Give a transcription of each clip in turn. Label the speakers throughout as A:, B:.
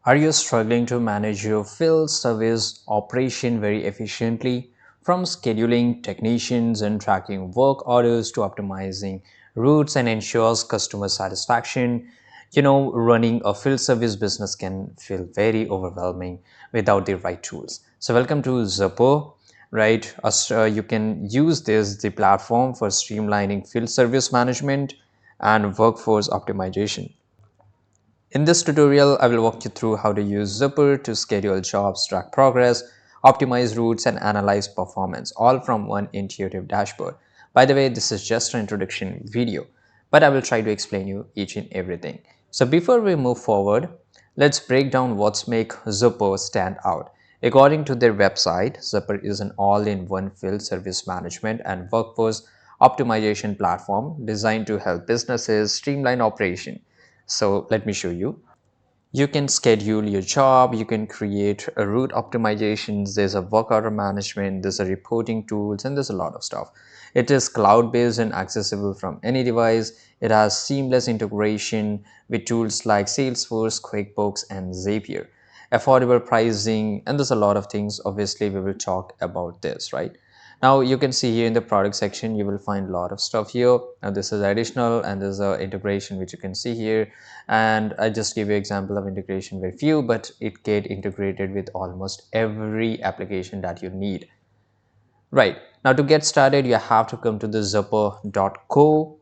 A: Are you struggling to manage your field service operation very efficiently? From scheduling technicians and tracking work orders to optimizing routes and ensures customer satisfaction, running a field service business can feel very overwhelming without the right tools. So, welcome to Zuper, right? You can use this the platform for streamlining field service management and workforce optimization. In this tutorial, I will walk you through how to use Zuper to schedule jobs, track progress, optimize routes, and analyze performance, all from one intuitive dashboard. By the way, this is just an introduction video, but I will try to explain you each and everything. So before we move forward, let's break down what's make Zuper stand out. According to their website, Zuper is an all-in-one field service management and workforce optimization platform designed to help businesses streamline operation. So let me show you. You can schedule your job, you can create a route optimizations, there's a work order management, there's a reporting tools, and there's a lot of stuff. It is cloud based and accessible from any device. It has seamless integration with tools like Salesforce, QuickBooks, and Zapier. Affordable pricing, and there's a lot of things. Obviously, we will talk about this, right? Now you can see here in the product section, you will find a lot of stuff here. Now this is additional and there's a integration which you can see here. And I just give you example of integration with few, but it get integrated with almost every application that you need. Right. Now to get started, you have to come to the Zuper.co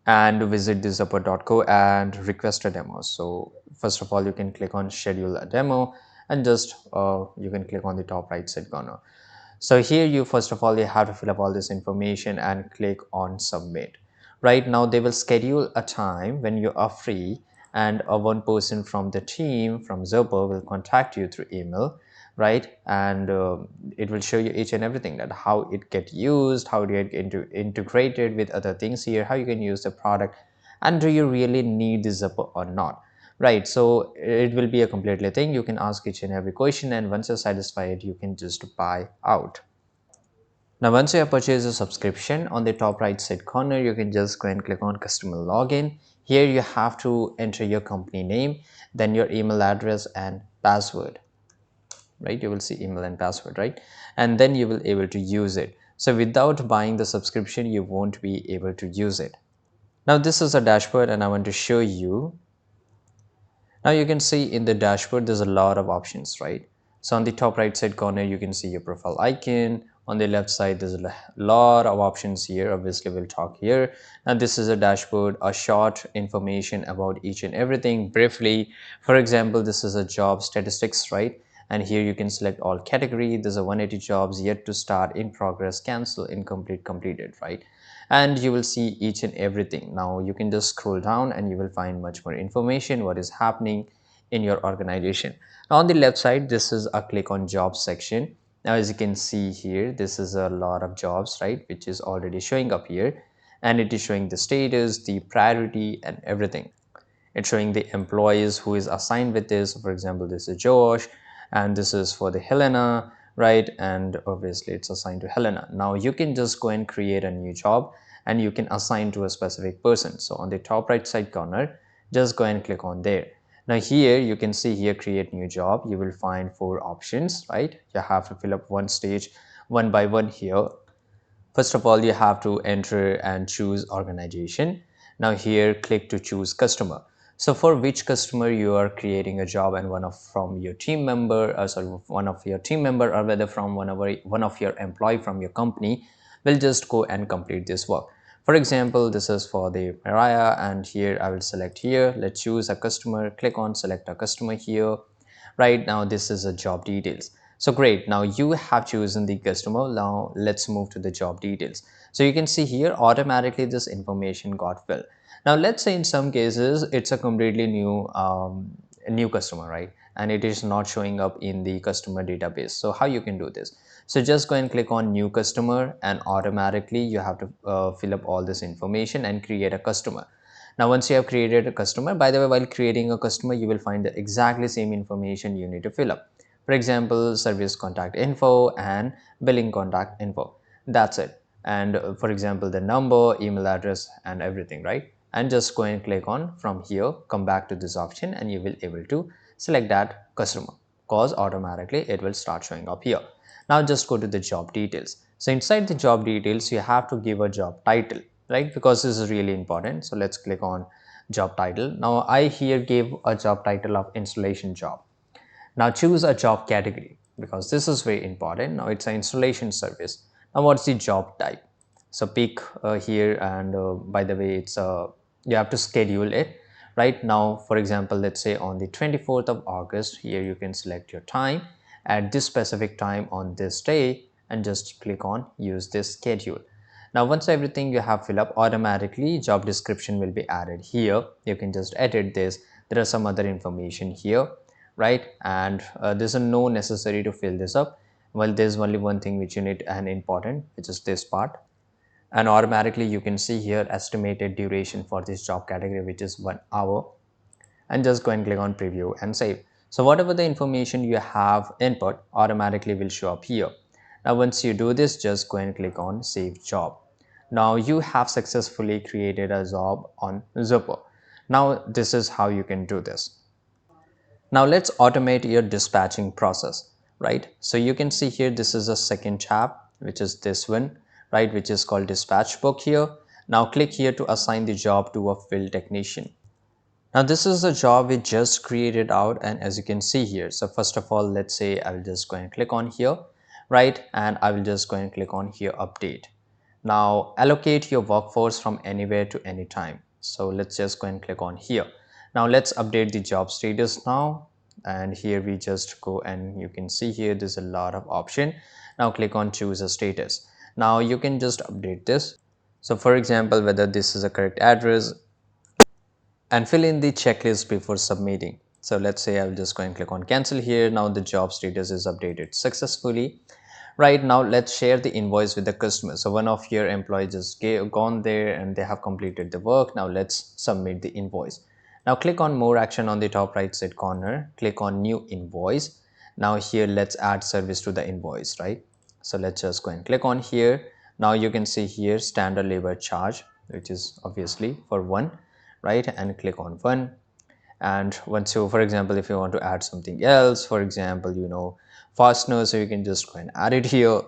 A: and visit the Zuper.co and request a demo. So first of all, you can click on schedule a demo and just you can click on the top right side corner. So here you first of all you have to fill up all this information and click on submit. Right now they will schedule a time when you are free and one person from the team from Zuper will contact you through email, right? And it will show you each and everything that how it get used, how do you get integrated with other things here, how you can use the product, and do you really need the Zuper or not. Right, so it will be a completely thing. You can ask each and every question, and once you're satisfied, you can just buy out. Now, once you have purchased a subscription, on the top right side corner, you can just go and click on customer login. Here, you have to enter your company name, then your email address and password. Right, you will see email and password, right? And then you will able to use it. So without buying the subscription, you won't be able to use it. Now, this is a dashboard, and I want to show you. Now you can see in the dashboard, there's a lot of options, right? So on the top right side corner, you can see your profile icon. On the left side, there's a lot of options here. Obviously, we'll talk here. And this is a dashboard, a short information about each and everything briefly. For example, this is a job statistics, right? And here you can select all category. There's a 180 jobs yet to start, in progress, cancel, incomplete, completed, right? And you will see each and everything. Now you can just scroll down and you will find much more information what is happening in your organization. Now, on the left side, this is a click on jobs section. Now as you can see here, this is a lot of jobs, right, which is already showing up here, and it is showing the status, the priority, and everything. It's showing the employees who is assigned with this. For example, this is Josh and this is for the Helena, right? And obviously it's assigned to Helena. Now you can just go and create a new job and you can assign to a specific person. So on the top right side corner, just go and click on there. Now here you can see here create new job. You will find four options, right? You have to fill up one stage one by one here. First of all, you have to enter and choose organization. Now here, click to choose customer. So for which customer you are creating a job, and one of from your team member, sorry, one of your team member, or whether from one of your employee from your company will just go and complete this work. For example, this is for the Mariah, and here I will select here. Let's choose a customer. Click on select a customer here. Right now, this is a job details. So great, now you have chosen the customer. Now let's move to the job details. So you can see here automatically this information got filled. Now let's say in some cases it's a completely new customer, right? And it is not showing up in the customer database. So how you can do this? So just go and click on new customer, and automatically you have to fill up all this information and create a customer. Now, once you have created a customer, by the way, while creating a customer, you will find the exactly same information you need to fill up. For example, service contact info and billing contact info. That's it. And for example, the number, email address, and everything, right? and just go and click on from here, come back to this option, and you will able to select that customer, cause automatically it will start showing up here. Now just go to the job details. So inside the job details, you have to give a job title, right? Because this is really important. So let's click on job title. Now I here gave a job title of installation job. Now choose a job category because this is very important. Now it's an installation service. Now what's the job type? So pick here, and by the way, it's you have to schedule it right now. For example, let's say on the 24th of August, here you can select your time at this specific time on this day and just click on use this schedule. Now once everything you have filled up, automatically job description will be added here. You can just edit this. There are some other information here, right? And there's no necessary to fill this up. Well, there's only one thing which you need and important, which is this part. And automatically you can see here estimated duration for this job category, which is 1 hour. And just go and click on preview and save. So whatever the information you have input automatically will show up here. Now once you do this, just go and click on save job. Now you have successfully created a job on Zuper. Now this is how you can do this. Now let's automate your dispatching process, right? So you can see here, this is a second tab, which is this one, right? Which is called dispatch book here. Now click here to assign the job to a field technician. Now this is the job we just created out, and as you can see here, so first of all, let's say I will just go and click on here, right? And I will just go and click on here, update. Now allocate your workforce from anywhere to any time. So let's just go and click on here. Now let's update the job status now. And here we just go, and you can see here there's a lot of option. Now click on choose a status. Now you can just update this. So for example, whether this is a correct address, and fill in the checklist before submitting. So let's say I'll just go and click on cancel here. Now the job status is updated successfully. Right now, let's share the invoice with the customer. So one of your employees just gone there and they have completed the work. Now let's submit the invoice. Now click on more action on the top right side corner. Click on new invoice. Now here, let's add service to the invoice, right? So let's just go and click on here. Now you can see here standard labor charge, which is obviously for one, right? And click on one. And once you, for example, if you want to add something else, for example, fastener, so you can just go and add it here.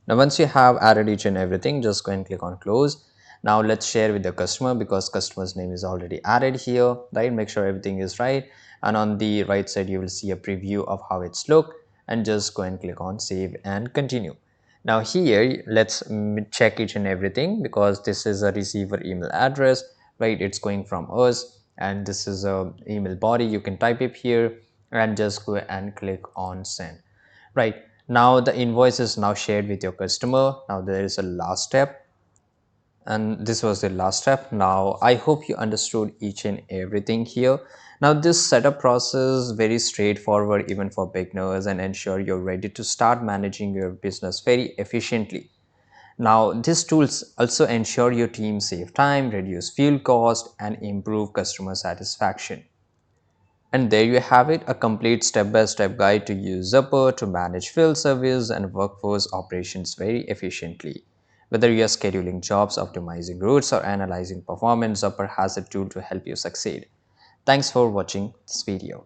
A: Now once you have added each and everything, just go and click on close. Now let's share with the customer, because customer's name is already added here, right? Make sure everything is right, and on the right side you will see a preview of how it's look, and just go and click on save and continue. Now here, let's check each and everything, because this is a receiver email address, right? It's going from us, and this is a email body. You can type it here and just go and click on send. Right now the invoice is now shared with your customer. Now there is a last step, and this was the last step. Now I hope you understood each and everything here. Now this setup process very straightforward even for beginners, and ensure you're ready to start managing your business very efficiently. Now these tools also ensure your team save time, reduce fuel cost, and improve customer satisfaction. And there you have it, a complete step-by-step guide to use Zuper to manage field service and workforce operations very efficiently. Whether you are scheduling jobs, optimizing routes, or analyzing performance, Zuper has a tool to help you succeed. Thanks for watching this video.